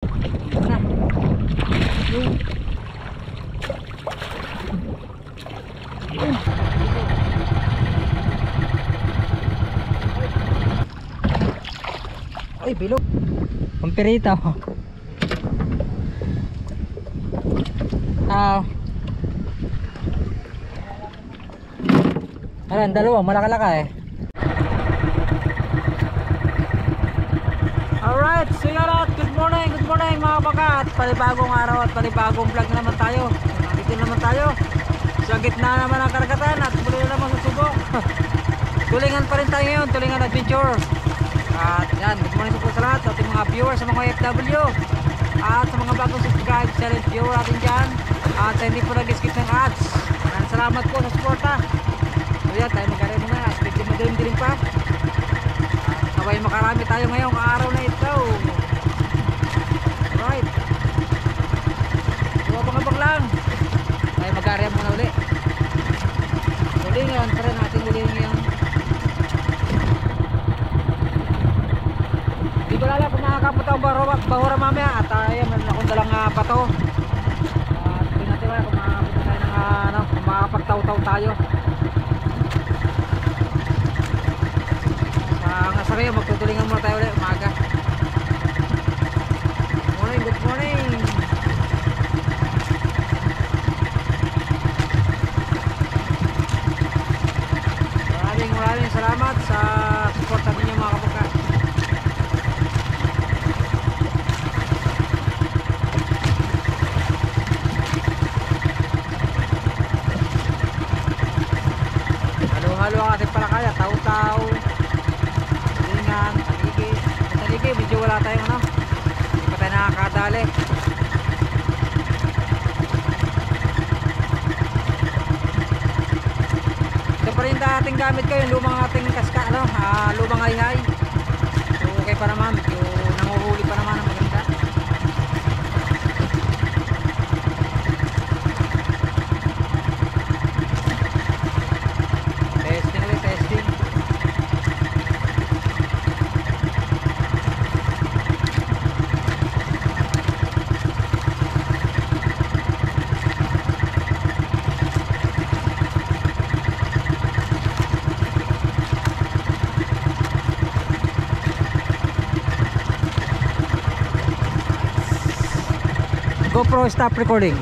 Na. Yung. Yung. Ay, bilog. Pampirita. Ayan, dalawa, malaki-laki eh. Alright, so yun at good morning mga kabakat. Panibagong araw at panibagong vlog na naman tayo. Nandito naman tayo sa gitna naman ng karagatan at muli na naman susubok. Tulingan pa rin tayo ngayon, tulingan adventure. At yan, good morning po sa lahat, sa ating mga viewers, sa mga OFW at sa mga bagong subscribe, silent viewer natin dyan. At hindi po nag-skip ng ads. Maraming salamat po sa suporta. So yan, tayo mag-aray muna at medyo madilim-dilim pa. Sabay makarami tayo ngayong araw na ito. Right. So abang-abang lang. Tayo mag-aray muna uli. Uli ngayon, tara natin uli ngayon. Di ba lala kung makakapunta ang bahura mamaya. At ayan, meron akong dalang pato. At hindi natin wala kung makakapunta tayo ng kung makakapagtaw-taw tayo. Sa kayo, magtutulingan muna tayo ulit umaga. Good morning. Maraming salamat sa support ninyo mga kapatid. Halo-halo ang ating palakaya, tao-tao, taligi, medyo wala tayong ano, hindi pa tayo nakakadali. Ito pa rin dating gamit ko, yung lumang ating kaska, ano, lumang hayhay. So okay pa naman, medyo nanguhuli pa naman ang maganda. Testing ulit, testing. GoPro stop recording.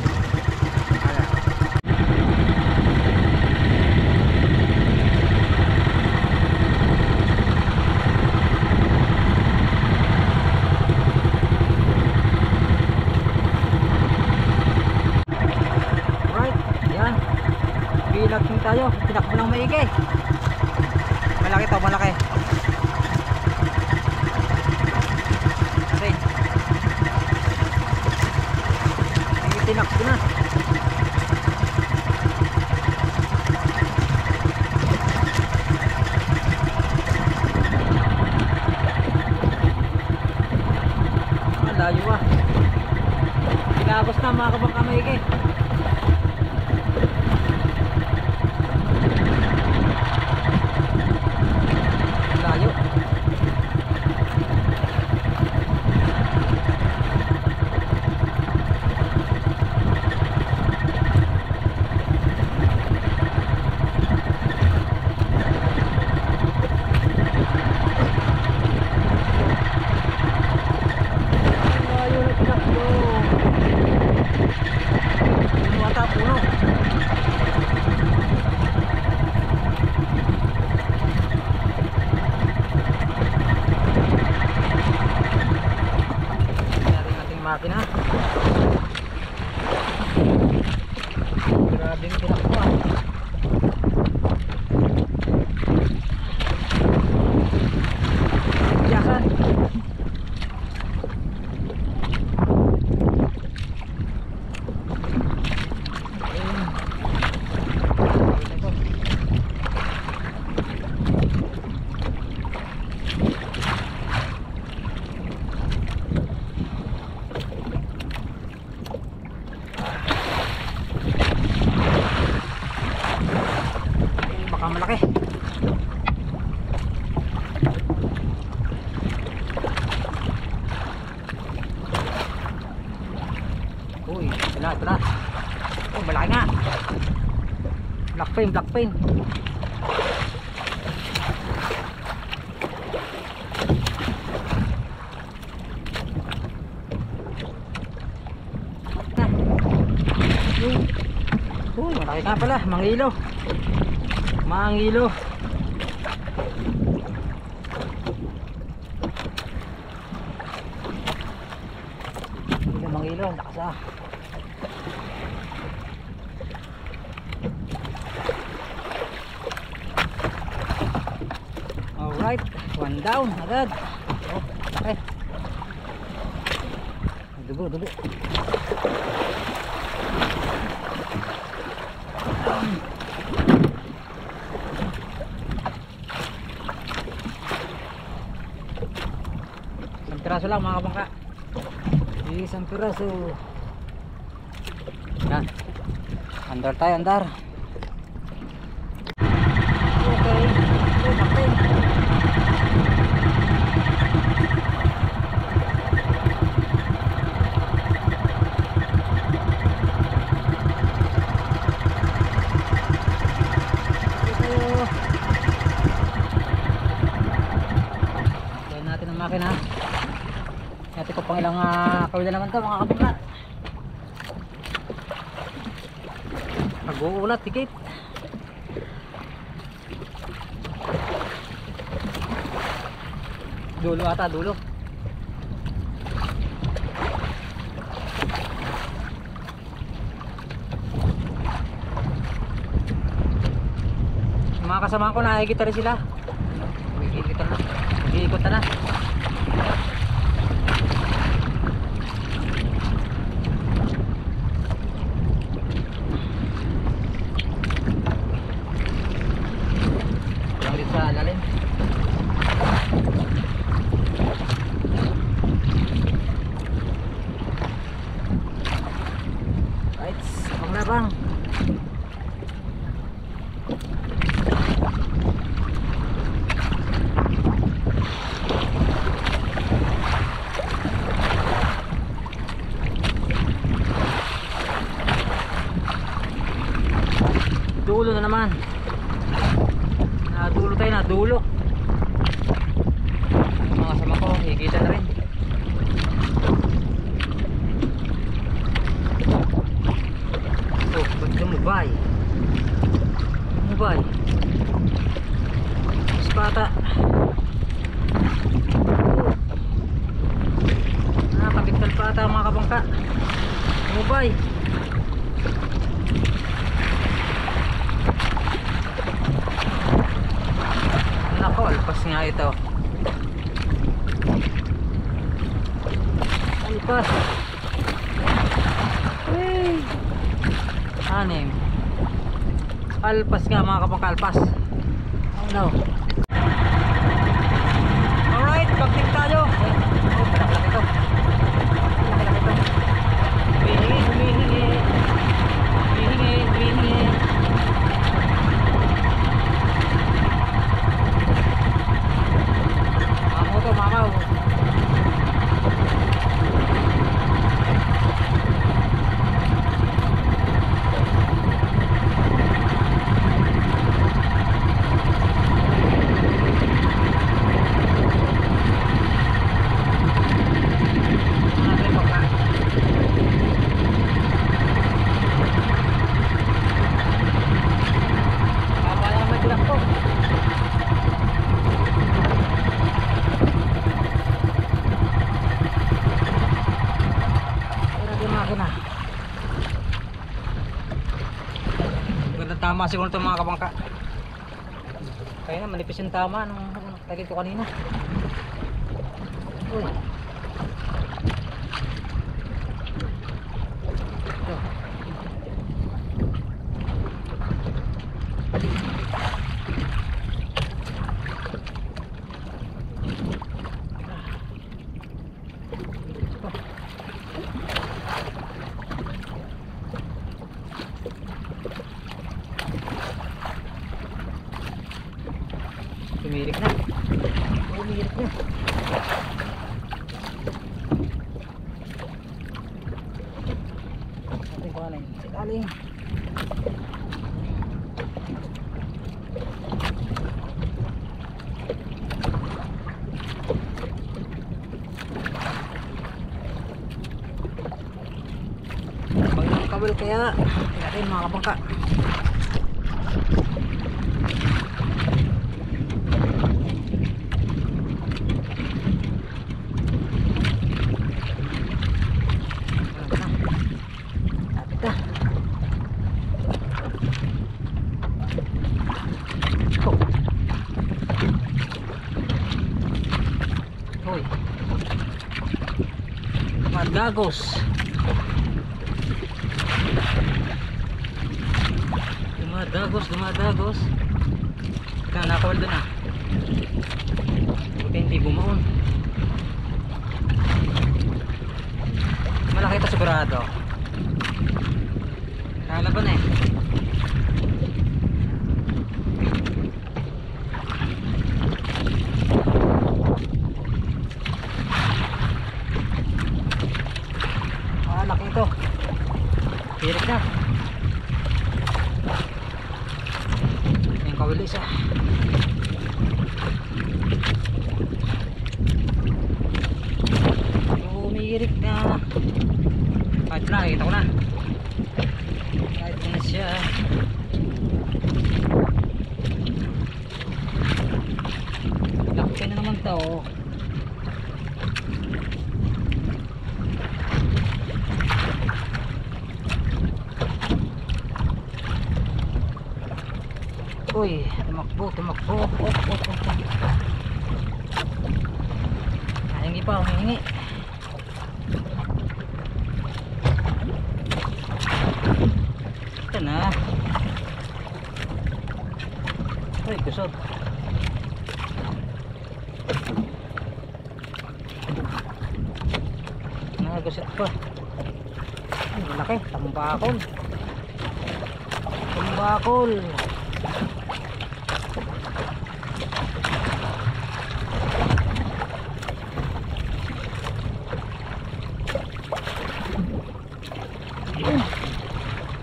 Right, yan. Bilagting tayo, tinakbo ng maigi. Malaki to, malaki. Tinakbo na. Layo ah. Pinagos na mga kabangkamaigi. Layo. Makina. Grabe yung tinakbo ah. Biyakan. Uy, ito na. Oh, malaki nga. Black pain. Uy, malaki nga pala, mangilo. Mangilo, lakas ah. Alright, one down agad. Oh, okay. Dugo. Isang piraso lang mga kabangka. Isang piraso. Yan. Andar tayo, andar. Okay. Okay. Natin ang makina. Natin ko pang ilang kawila naman to mga kabangka. Nag-uulat, tikit. Dulo ata, dulo. Mga kasama ko, nakikita rin sila. Nag-iikot na. Sa lalim. Right, panglabang. Dulo na naman. Dulo tayo na, dulo. Yung mga kasama ko, higita na rin. Oh, ba't lumubay? Ispata. Nakabigtal pa ata mga kabangka. Lumubay. Nako, alpas nga ito. Alpas. Hey. Anim. Alpas nga mga kapangkalpas. Oh no. Alright, pagting tayo. Oh, palak ito. Humihingi. Mamaw. Tama siguro ito mga kabangka. Kaya na manipis yung tama nung tagit ko kanina. Uy. Umirik na. ilalim. Sa ilalim. Paglang kabel kaya natin mga kabangka. Dumadagos. Dumadagos. Ika nakawal doon ah. Buti hindi bumaon. Malaki ito sigurado. Kalaban eh. Laki ito. Hirik na. Yung kawil isa. Umihirik na. Kahit na, kita ko na. Kahit na siya. Laki na naman ito. Uy, tumakbo. Hingi pa, humingi. Ito na. Uy, kusog. Nakagusit pa. Malaki, tambakol.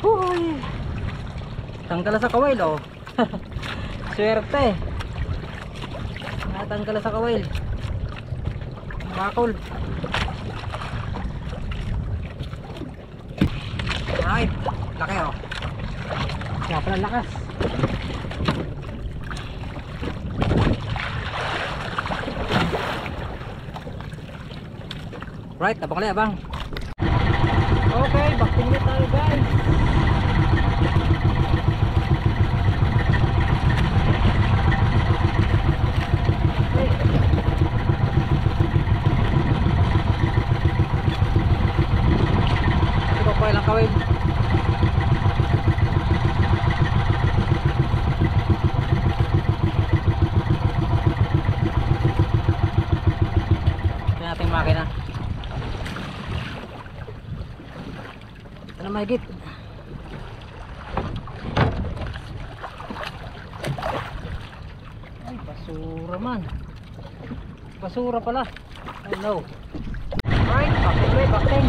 Uy, tanggal sa kawail oh. Swerte. Natanggal sa kawail. Bakol. Alright, laki oh. Kaya pala lakas. Right, abang. Okay, backting na tayo guys. Okay. Ito pa ilang kawin. Ito natin makina. Ito na mahigit. Ay, basura man. Basura pala. Oh no. Alright, backting.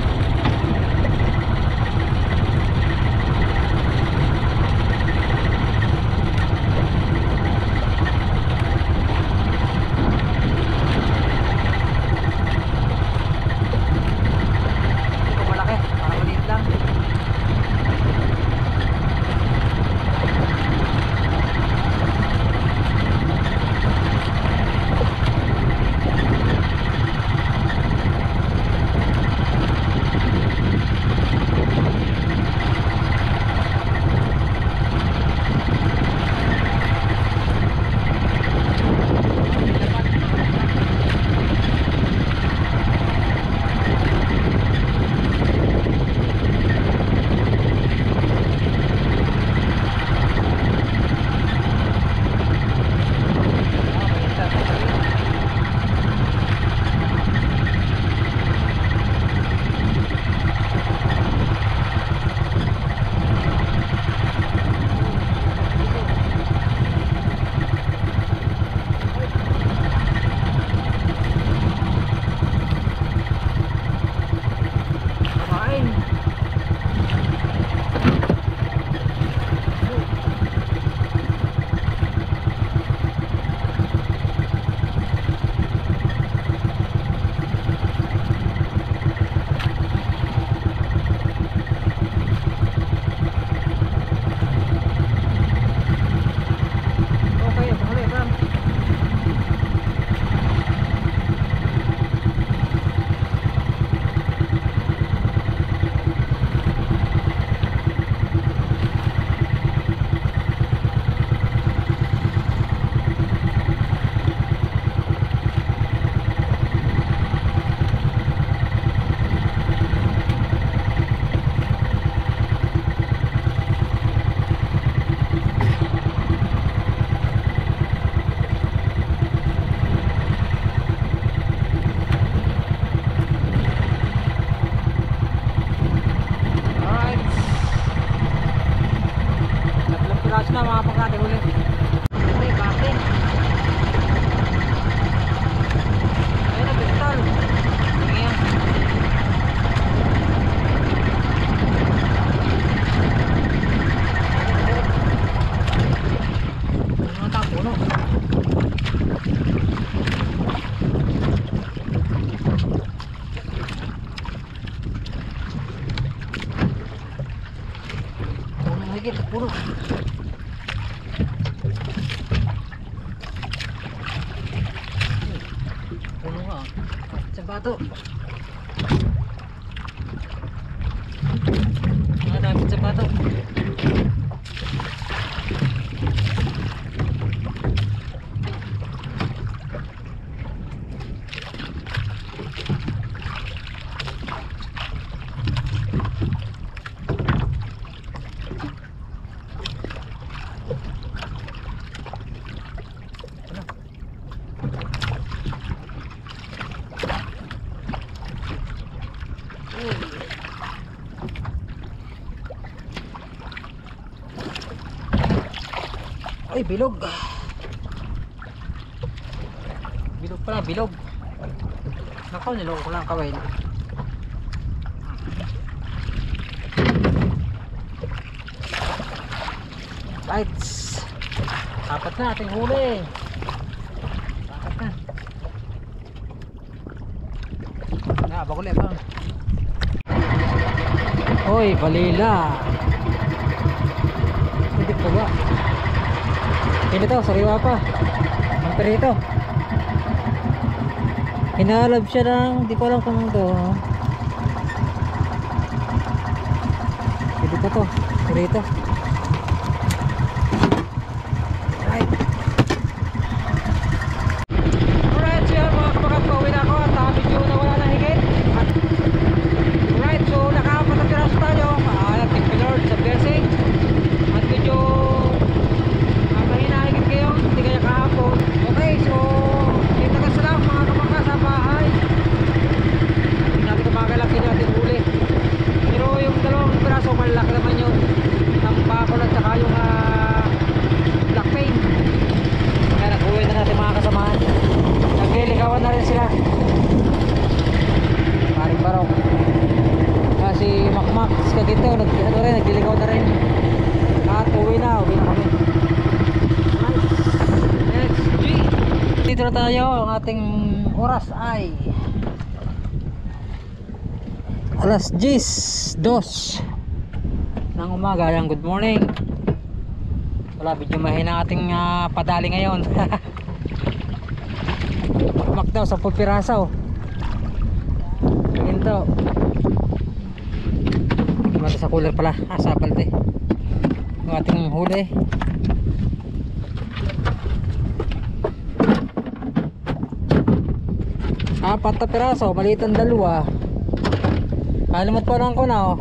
higit sa puno. Puno nga. Sa bato. Dapit sa bato. Ay, bilog. Bilog pala, bilog. Nakaw, niloko ko lang kaway. Lights. Apat na ating huli. Apat na. Baguli bang. Hoy, balila. Hindi pa ba? Hindi to, sariwa pa. Ang perito. Hinalab siya ng, di ko alam kung ito. Hindi pa to, perito. Right. Alright, so yan mga kapagad, pauwi na ako at video na wala na higit. Alright, so nakapat na piraso tayo. Thank you Lord sa blessing. At medyo mahina higit kayo, hindi kaya kahapon. Okay, so kita ka lang mga kapagad sa bahay. Hindi natin kumagalaki natin huli. Pero yung dalawang piraso malaki naman yun. Ang bakol at saka yung black pain. Kaya nag-uwi na natin mga kasamahan. Nagliligawan na rin sila. Maring barong. Kasi makmak kagito nagliligaw na rin. At uwi na kami. Next G. Dito na tayo. Ang ating oras ay alas 10:02 ng umaga. Ayan, good morning. Wala, medyo mahina ating padali ngayon. Makmak daw 10 piraso. Ginto. Mati sa cooler pala. Sa palte. Yung ating huli. Apat na piraso. Maliit ang dalawa. Alamot pa lang ko na oh.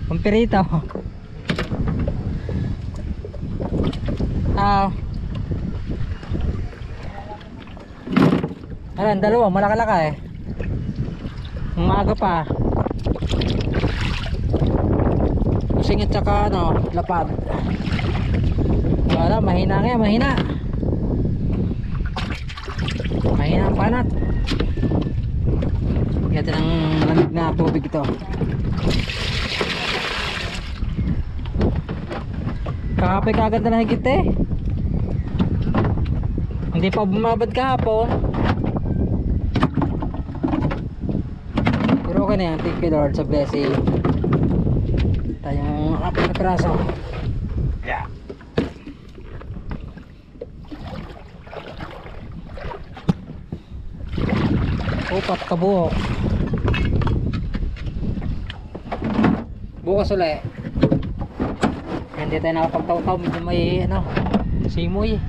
Pampirito. Ayan, dalawa. Malaka-laka eh. Umaga pa. Pusing at saka ano, lapad. Wala, mahina nga, mahina. Mahina ang panat. Ganda ng lamig na tubig ito. Kahapon kaganda na higit eh. Hindi pa bumabad kahapon. Pero okay na yan. Thank you Lord sa blessing. Tayong apat na piraso. Yeah. Upat kabuok. Bukas ulit. Hindi tayo nakapagtaw-taw. Medyo may ano, simoy.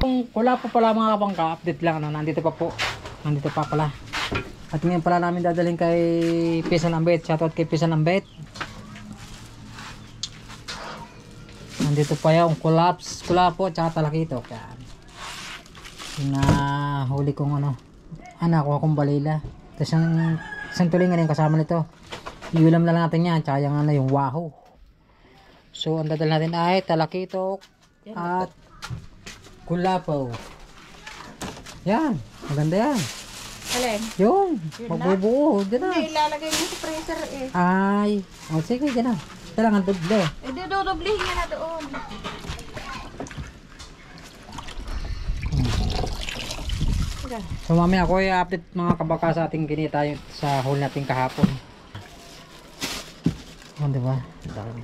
Kung wala po pala mga kabangka, update lang. Nandito pa po. Nandito pa pala. At ngayon pala namin dadaling kay Pisan Ambet. Shoutout kay Pisan Ambet. Nandito pa yung kulapo tsaka talakito. Yung huli kong ano, anak ko akong balila. Tapos yung isang tulingan yung kasama nito. Iulam na lang natin yan. Tsaka yung, ano, yung wahoo. So ang dadal natin ay talakito at kulapo. Yan. Maganda yan. Alin? Yun. Magbubuo. Diyan na. Hindi, ilalagay mo sa freezer eh. Ay. O sige, diyan na. Ito lang ang doble. Eh, dudublihin niya na doon. So mamaya ako i-update mga kabaka sa ating kinita sa hole natin kahapon. Oh, diba? Dami.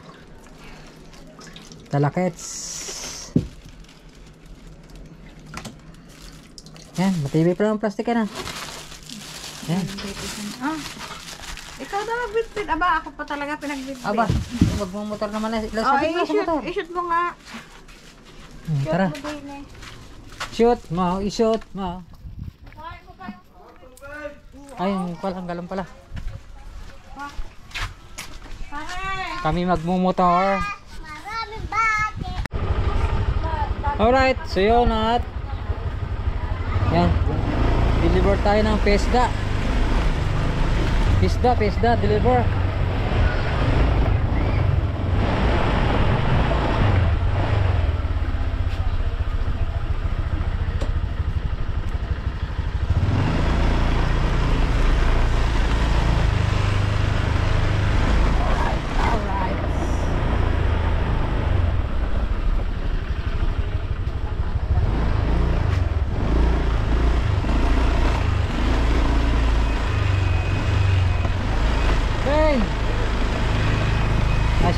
Talakets. Yan, matibay pa lang ang plastic na. Yan. Ah, ikaw daw magbitbit. Aba, ako pa talaga pinagbitbit. Aba, wag mong motor naman na. Oh, i-shoot mo nga. Tara. Shoot mo din eh. Shoot mo, i-shoot mo. Ay, palang galon pala. Kami magmumotor. Alright, so yun at yan, deliver tayo ng pesda. Pesda, deliver.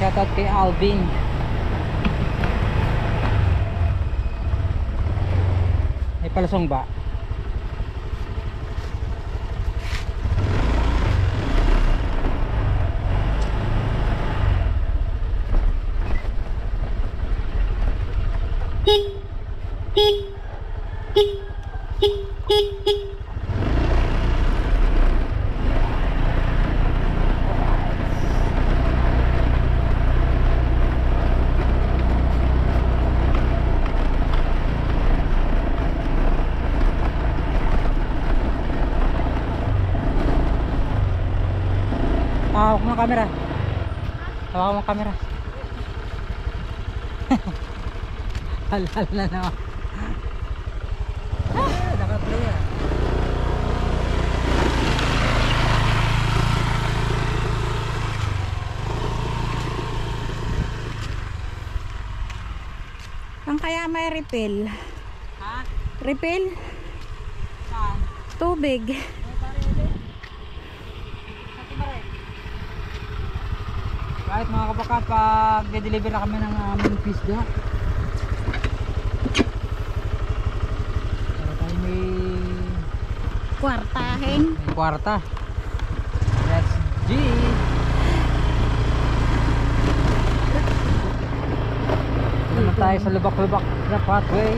Shoutout kay Alvin. May palasong ba? Hawak mo ang camera. Hawak mo ang camera. Halal na naman. Naka-play ah. Ang kaya may refill. Ha? Refill? Saan? Tubig. Kahit mga kabakat, pag de-deliver na kami ng aming pisda, para tayo may Kwartahin. kwarta. Let's G. Ito naman tayo sa lubak-lubak na pathway.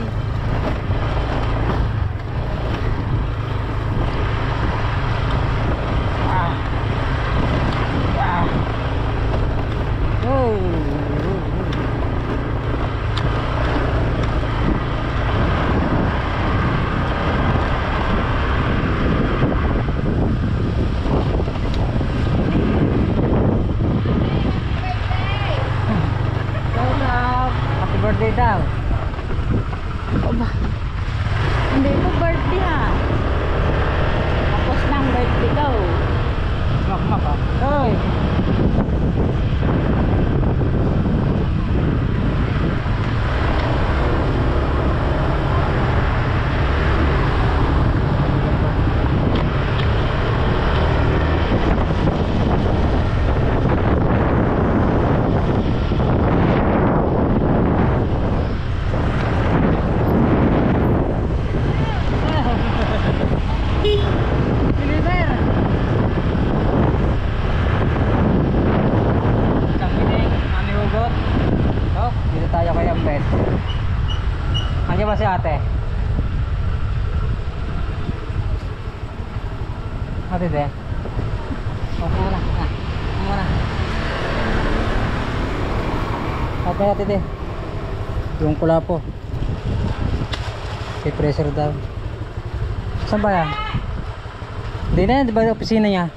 Birthday daw. Aba. Hindi ko birthday ha. Tapos ng birthday daw. Mak ah. Hoy. Andiyan ba si ate? Ate de? O, muna. Muna. Ate de. Yung kulapo. May pressure daw. Saan ba yan? Hindi na yan, di ba yung opisina niya?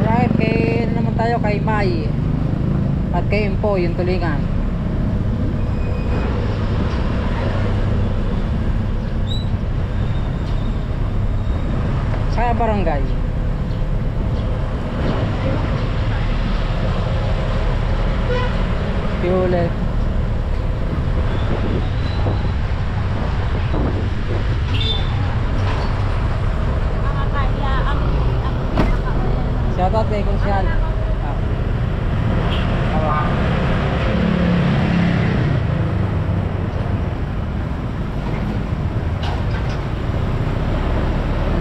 Alright, kay ano naman tayo kay Mai. At kay Impo, yung tulingan. Sa barangay. Piolet. birthday kung siya.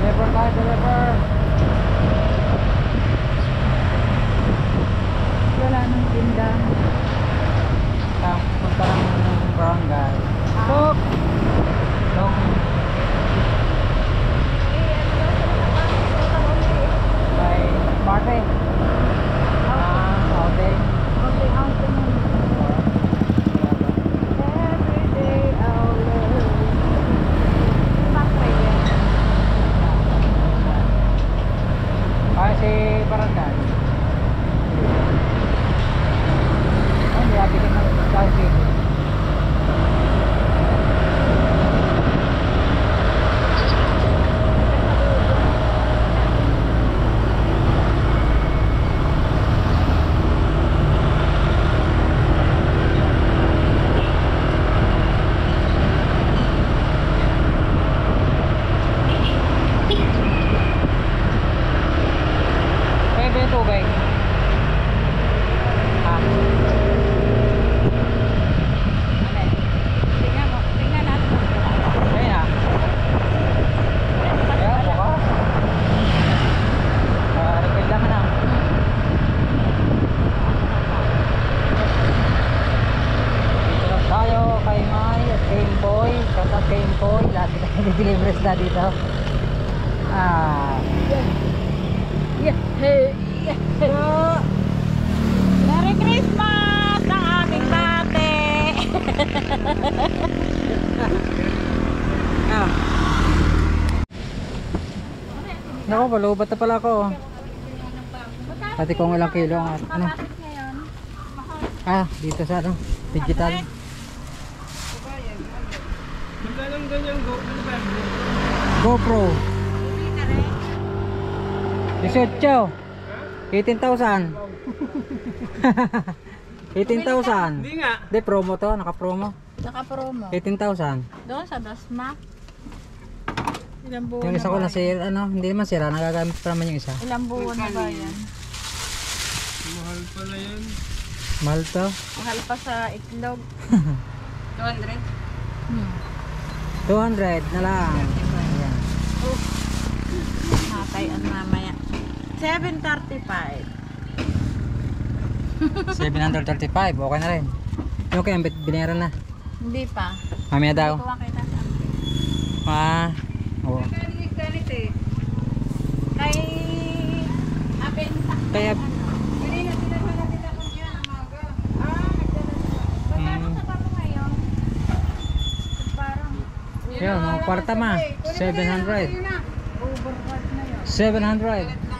Deliver tayo, deliver. Wala nang tinda. Punta ng barangay. Stop! Long. By Marte. Okay. Okay, outing. Every day I'll love. Bakit yan? Ay, si barangay. Hindi natin ng housing. Pwede tubig. Tingnan natin. Kaya na. Kaya bukas. Refill lang na. Dito lang tayo kay May at Game Boy. Shout out Game Boy. Lahat na deliveries na dito. Merry Christmas ang aming tate. Naku, balubat na pala ako. Pati kung ilang kilo ang ano. Dito sa ano, digital. Magkano ganyan GoPro 18,000. 18,000. 18,000. Hindi nga. Hindi, promo to, naka-promo. Naka-promo. 18,000. Doon sa Dasma. Ilang buwan Yung isa ko na sira, ano, hindi naman sira, nagagamit pa naman yung isa. Ilang buwan na ba yan? Mahal pala yan. Mahal to. Mahal pa sa itlog. 200? 200 na lang. Ayan. Matay ang mamaya. 735. 735, okay na rin. Yung kaya, binayaran na. Hindi pa. Mamaya daw. Kuha kita sa Oo. ganit eh. Kay Abensa. Kaya, Hindi na tinatala nila kung yan ang maga. Magkano sa babo ngayon? Parang yun, mga kwarta ma. 700. overwork na yun. 700.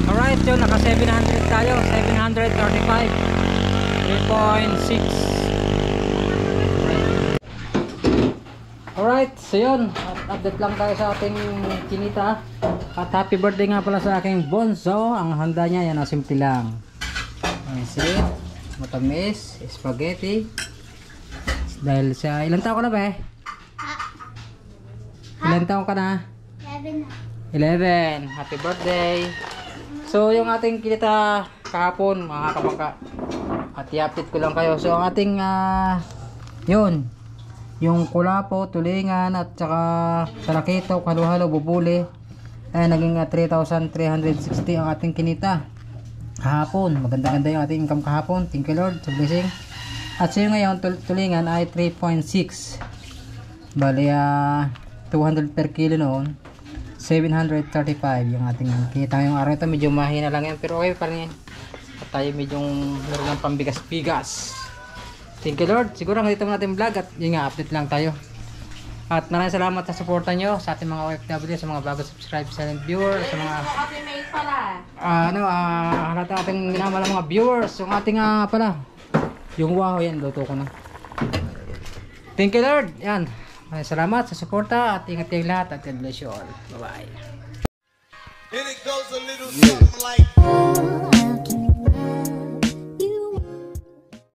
Alright, yun, naka 700 tayo. 735. 3.6. Alright, so yun, update lang tayo sa ating kinita. At happy birthday nga pala sa aking bonso. Ang handa niya, yan, simple lang. Pansit, matamis, spaghetti. Dahil sa, ilan taon ka na ba eh? Ilan taon ka na? 11. Happy birthday. So yung ating kinita kahapon mga kabangka. At i-update ko lang kayo. So ang ating yun, yung kulapo, tulingan at saka talakito, halo-halo, bubuli ay naging 3,360 ang ating kinita kahapon. Maganda-ganda yung ating income kahapon. Thank you Lord sa blessing. At so yung ngayon tulingan ay 3.6, bali 200 per kilo noon, 735 yung ating kita ngayong araw. Ito medyo mahina lang yan pero okay pa rin yan. At tayo medyo meron ng pambigas-bigas. Thank you Lord. Siguro hanggang dito natin vlog at yun nga, update lang tayo. At maraming salamat sa suporta nyo sa ating mga OFW, sa mga bago subscribe, silent viewer, sa mga lahat ng ating minamahal mga viewers. Yung ating pala yung wow, yan, luto ko na. Thank you Lord. Yan, maraming salamat sa suporta at ingat kayong lahat at God bless you all. Bye bye. And it goes a little something like